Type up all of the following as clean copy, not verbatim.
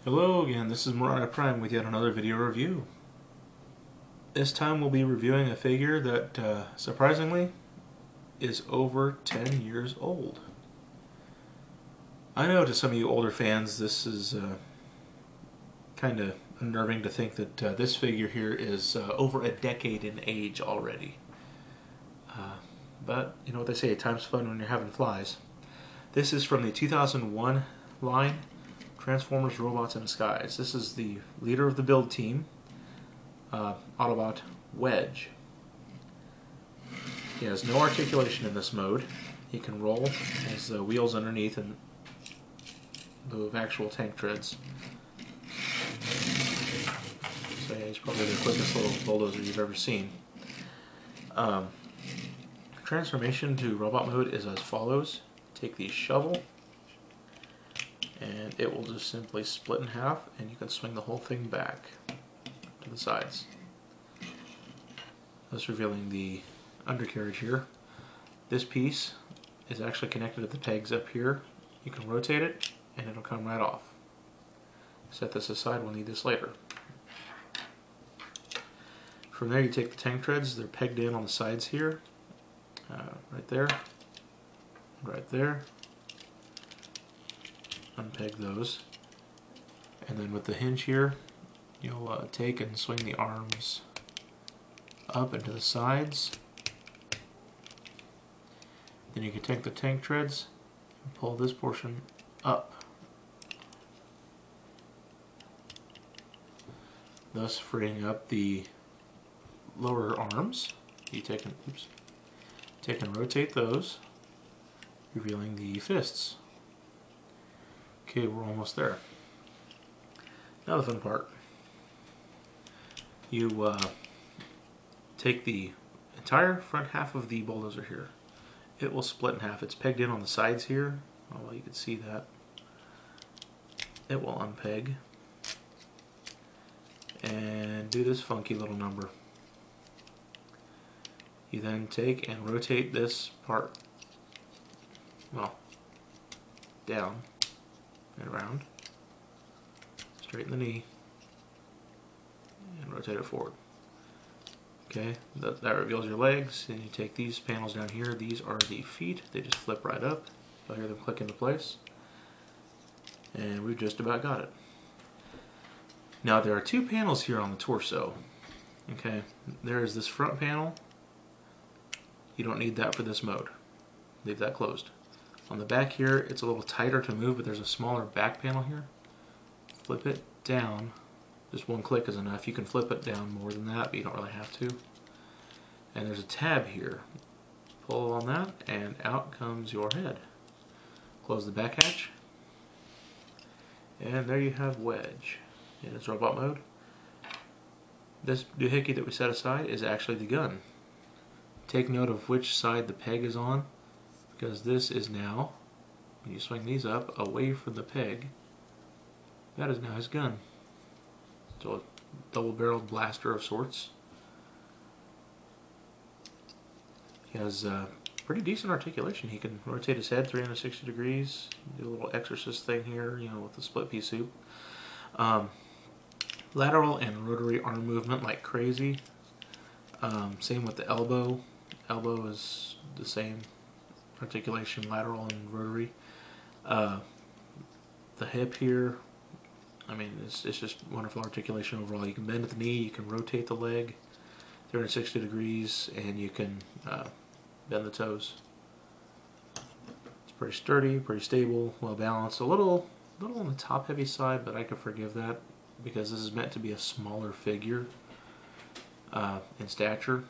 Hello again, this is R.I.D Prime with yet another video review. This time we'll be reviewing a figure that, surprisingly, is over 10 years old. I know to some of you older fans this is kind of unnerving to think that this figure here is over a decade in age already. But, you know what they say, time's fun when you're having flies. This is from the 2001 line, Transformers Robots in Disguise. This is the leader of the build team, Autobot Wedge. He has no articulation in this mode. He can roll as the wheels underneath and the actual tank treads. So yeah, he's probably the quickest little bulldozer you've ever seen. Transformation to robot mode is as follows. Take the shovel and it will just simply split in half and you can swing the whole thing back to the sides. Thus revealing the undercarriage here. This piece is actually connected to the pegs up here. You can rotate it and it'll come right off. Set this aside, we'll need this later. From there you take the tank treads, they're pegged in on the sides here. Right there, right there. Unpeg those, and then with the hinge here you'll take and swing the arms up and to the sides. Then you can take the tank treads and pull this portion up, thus freeing up the lower arms. You take and rotate those, revealing the fists. Okay, we're almost there. Now the fun part. You take the entire front half of the bulldozer here. It will split in half. It's pegged in on the sides here. Oh, well, you can see that. It will unpeg and do this funky little number. You then take and rotate this part, well, down and around, straighten the knee, and rotate it forward. Okay, that reveals your legs. Then you take these panels down here. These are the feet. They just flip right up. You'll hear them click into place. And we've just about got it. Now there are two panels here on the torso. Okay, there is this front panel. You don't need that for this mode. Leave that closed. On the back here, it's a little tighter to move, but there's a smaller back panel here. Flip it down. Just one click is enough. You can flip it down more than that, but you don't really have to. And there's a tab here. Pull on that, and out comes your head. Close the back hatch. And there you have Wedge in its robot mode. This doohickey that we set aside is actually the gun. Take note of which side the peg is on, because this is now, when you swing these up away from the peg, that is now his gun. So a double-barreled blaster of sorts. He has pretty decent articulation. He can rotate his head 360 degrees, do a little exorcist thing here, you know, with the split pea soup. Lateral and rotary arm movement like crazy. Same with the elbow. Elbow is the same articulation, lateral and rotary. The hip here, I mean, it's just wonderful articulation overall. You can bend at the knee, you can rotate the leg 360 degrees, and you can bend the toes. It's pretty sturdy, pretty stable, well balanced. A little on the top heavy side, but I can forgive that because this is meant to be a smaller figure in stature.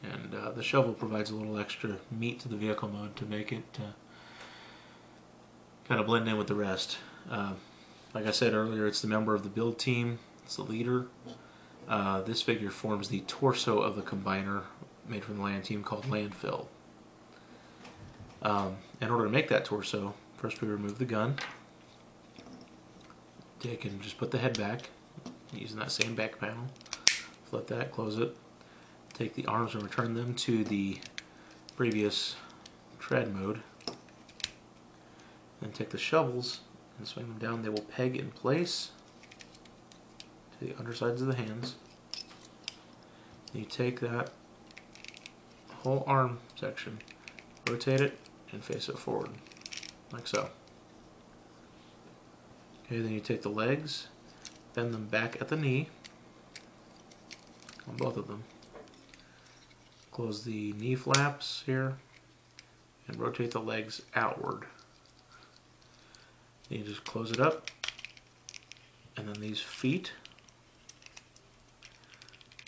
And the shovel provides a little extra meat to the vehicle mode to make it kind of blend in with the rest. Like I said earlier, it's the member of the build team. It's the leader. This figure forms the torso of the combiner made from the land team called Landfill. In order to make that torso, first we remove the gun. Take and just put the head back using that same back panel. Flip that, close it. Take the arms and return them to the previous tread mode. Then take the shovels and swing them down. They will peg in place to the undersides of the hands. You take that whole arm section, rotate it, and face it forward, like so. Okay, then you take the legs, bend them back at the knee, on both of them. Close the knee flaps here, and rotate the legs outward. Then you just close it up, and then these feet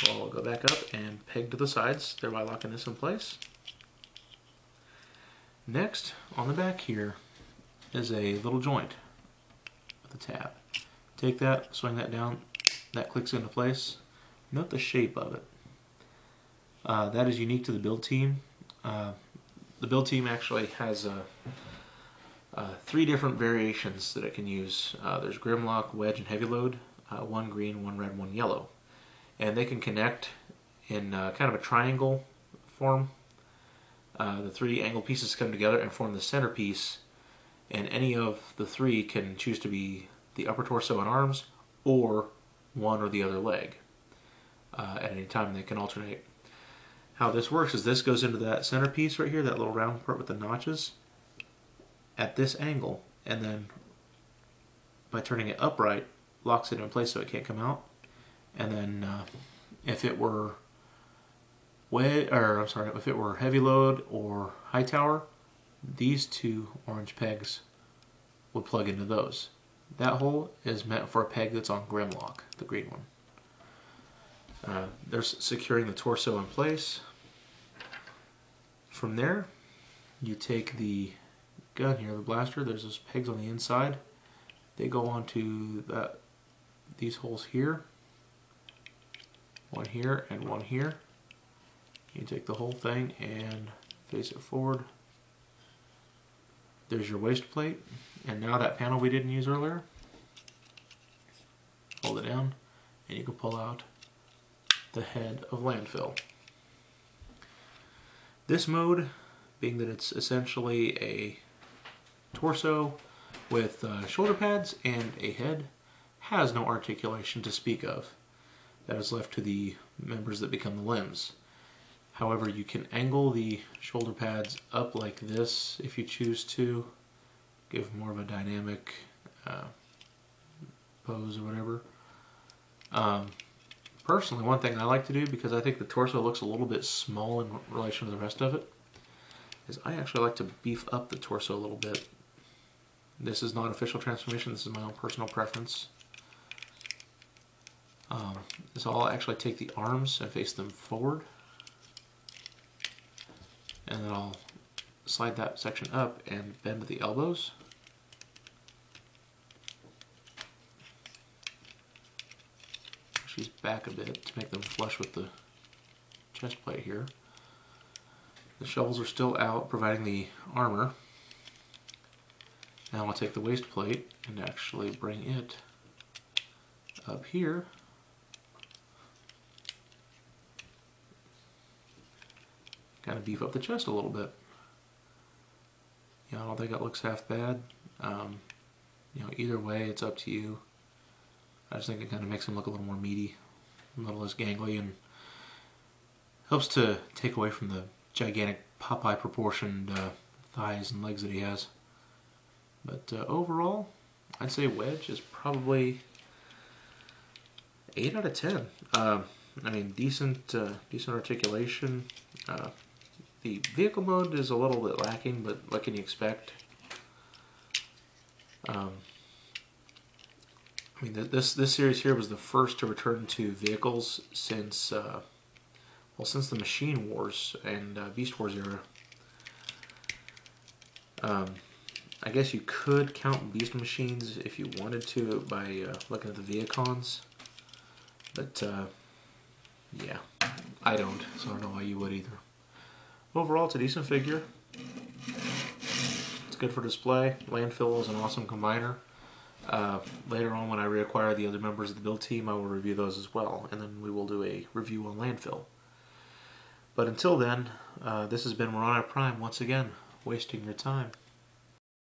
will go back up and peg to the sides, thereby locking this in place. Next, on the back here is a little joint with a tab. Take that, swing that down, that clicks into place. Note the shape of it. That is unique to the build team. The build team actually has 3 different variations that it can use. There's Grimlock, Wedge, and Heavy Load. 1 green, 1 red, 1 yellow. And they can connect in kind of a triangle form. The 3 angled pieces come together and form the centerpiece, and any of the 3 can choose to be the upper torso and arms, or one or the other leg. At any time they can alternate. How this works is this goes into that centerpiece right here, that little round part with the notches, at this angle, and then by turning it upright, locks it in place so it can't come out. And then if it were if it were Heavy Load or High Tower, these 2 orange pegs would plug into those. That hole is meant for a peg that's on Grimlock, the green one. There's securing the torso in place. From there, you take the gun here, the blaster. There's those pegs on the inside. They go onto these holes here. One here and one here. You take the whole thing and face it forward. There's your waist plate. And now that panel we didn't use earlier, hold it down and you can pull out the head of landfill. This mode, being that it's essentially a torso with shoulder pads and a head, has no articulation to speak of. That is left to the members that become the limbs. However, you can angle the shoulder pads up like this if you choose to, give more of a dynamic pose or whatever. Personally, one thing I like to do, because I think the torso looks a little bit small in relation to the rest of it, is I actually like to beef up the torso a little bit. This is not official transformation, this is my own personal preference. So I'll actually take the arms and face them forward, and then I'll slide that section up and bend the elbows. She's back a bit to make them flush with the chest plate here. The shovels are still out, providing the armor. Now I'll take the waist plate and actually bring it up here. Kind of beef up the chest a little bit. I don't think that looks half bad. Either way, it's up to you. I just think it kind of makes him look a little more meaty, a little less gangly, and helps to take away from the gigantic Popeye proportioned thighs and legs that he has. But overall, I'd say Wedge is probably 8 out of 10. I mean, decent articulation. The vehicle mode is a little bit lacking, but what can you expect? I mean, this series here was the first to return to vehicles since the Machine Wars and Beast Wars era. I guess you could count Beast Machines if you wanted to by looking at the Viacons, but yeah, I don't, so I don't know why you would either. Overall, it's a decent figure. It's good for display. Landfill is an awesome combiner. Later on, when I reacquire the other members of the build team, I will review those as well, and then we will do a review on Landfill. But until then, this has been Moronic Prime once again, wasting your time.